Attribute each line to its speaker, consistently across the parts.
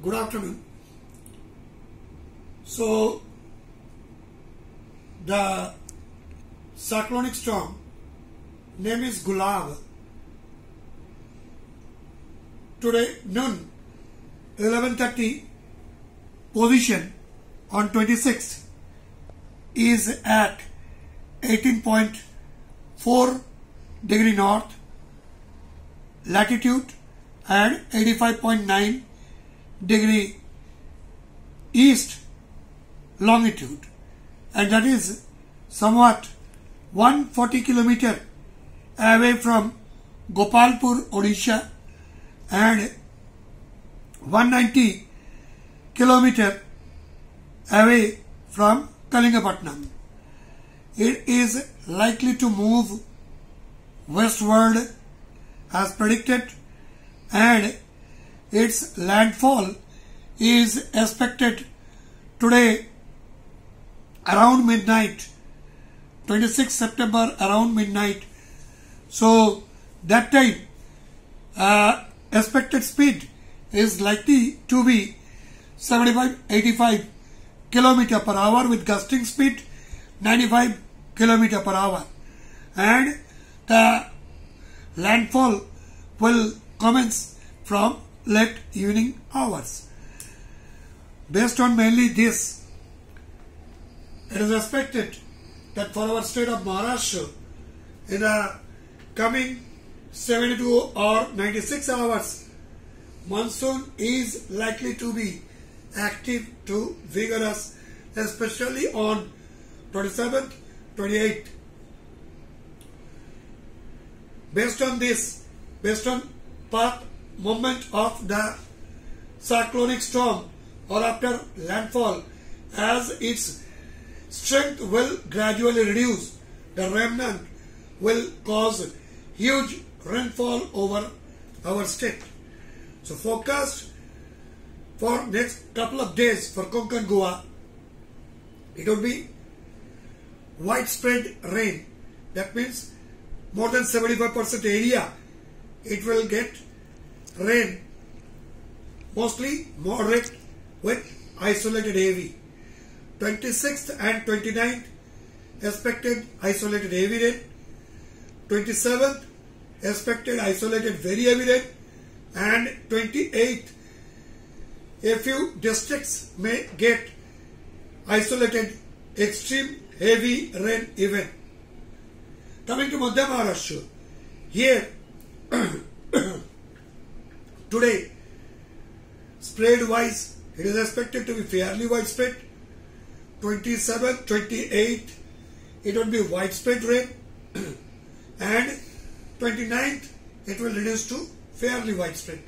Speaker 1: Good afternoon. So, the cyclonic storm name is Gulab. Today noon 11:30 position on 26th is at 18.4 degree north latitude and 85.9 degree east longitude, and that is somewhat 140 kilometer away from Gopalpur, Odisha, and 190 kilometer away from Kalingapatnam. It is likely to move westward as predicted, and its landfall is expected today around midnight, 26 September around midnight. So that time expected speed is likely to be 75-85 km per hour with gusting speed 95 km per hour, and the landfall will commence from late evening hours. Based on mainly this, it is expected that for our state of Maharashtra, in the coming 72 or 96 hours, monsoon is likely to be active to vigorous, especially on 27th, 28th. Based on this, based on path movement of the cyclonic storm or after landfall, as its strength will gradually reduce, the remnant will cause huge rainfall over our state. So forecast for next couple of days for Konkan Goa, it will be widespread rain. That means more than 75% area it will get rain, mostly moderate with isolated heavy. 26th and 29th expected isolated heavy rain. 27th expected isolated very heavy rain, and 28th a few districts may get isolated extreme heavy rain event. Coming to Madhya Maharashtra, here today spread wise it is expected to be fairly widespread. 27, 28 it will be widespread rain, and 29th it will reduce to fairly widespread.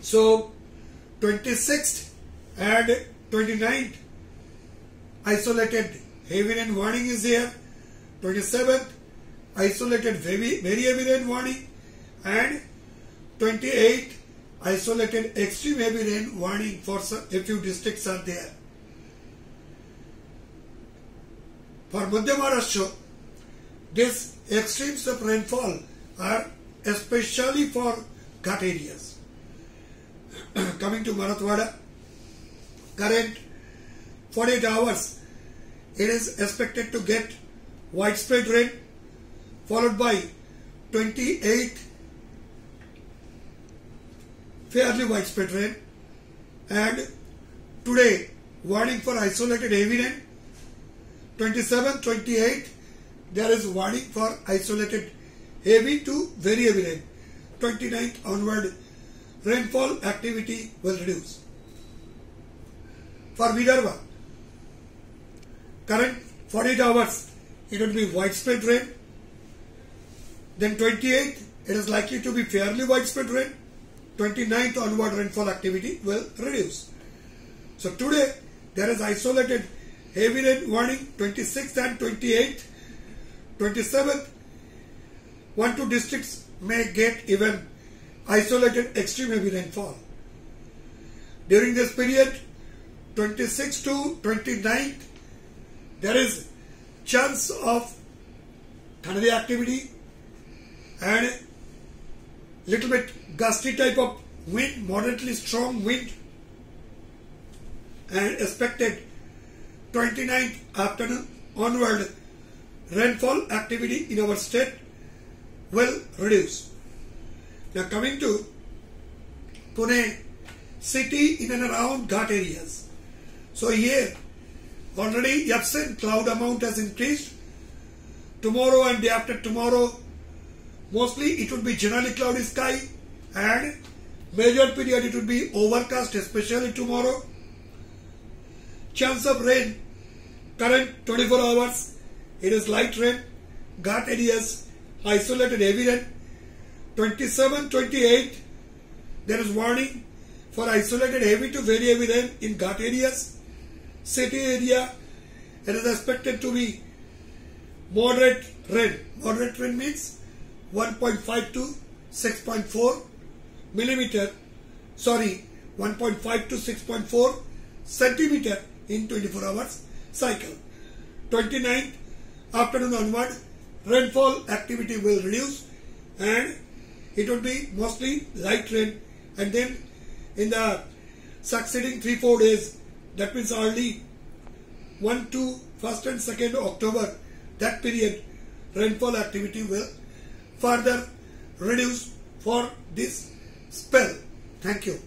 Speaker 1: So 26th and 29th isolated heavy rain warning is there. 27th isolated very heavy rain warning, and 28th isolated extreme heavy rain warning for a few districts are there. For Madhya Maharashtra, these extremes of rainfall are especially for Ghat areas. Coming to Marathwada, current 48 hours it is expected to get widespread rain, followed by 28 fairly widespread rain, and today warning for isolated heavy rain. 27, 28 there is warning for isolated heavy to very heavy rain. 29th onward rainfall activity will reduce. For Vidarbha, current 48 hours it will be widespread rain. Then 28th it is likely to be fairly widespread rain. 29th onward rainfall activity will reduce. So today there is isolated heavy rain warning. 26th and 28th. 27th 1-2 districts may get even isolated extreme heavy rainfall. During this period 26th to 29th there is chance of thundery activity, and little bit gusty type of wind, moderately strong wind, and expected 29th afternoon onward rainfall activity in our state will reduce. Now coming to Pune city in and around Ghat areas. So here already Epson cloud amount has increased. Tomorrow and day after tomorrow mostly it would be generally cloudy sky and major period it would be overcast, especially tomorrow. Chance of rain current 24 hours it is light rain. Ghat areas isolated heavy rain. 27, 28 there is warning for isolated heavy to very heavy rain in Ghat areas. City area it is expected to be moderate rain. Moderate rain means 1.5 to 6.4 millimeter. Sorry, 1.5 to 6.4 centimeter in 24 hours cycle. 29th afternoon onward rainfall activity will reduce and it will be mostly light rain, and then in the succeeding 3-4 days, that means early 1 to 1st and 2nd October, that period rainfall activity will further reduce for this spell. Thank you.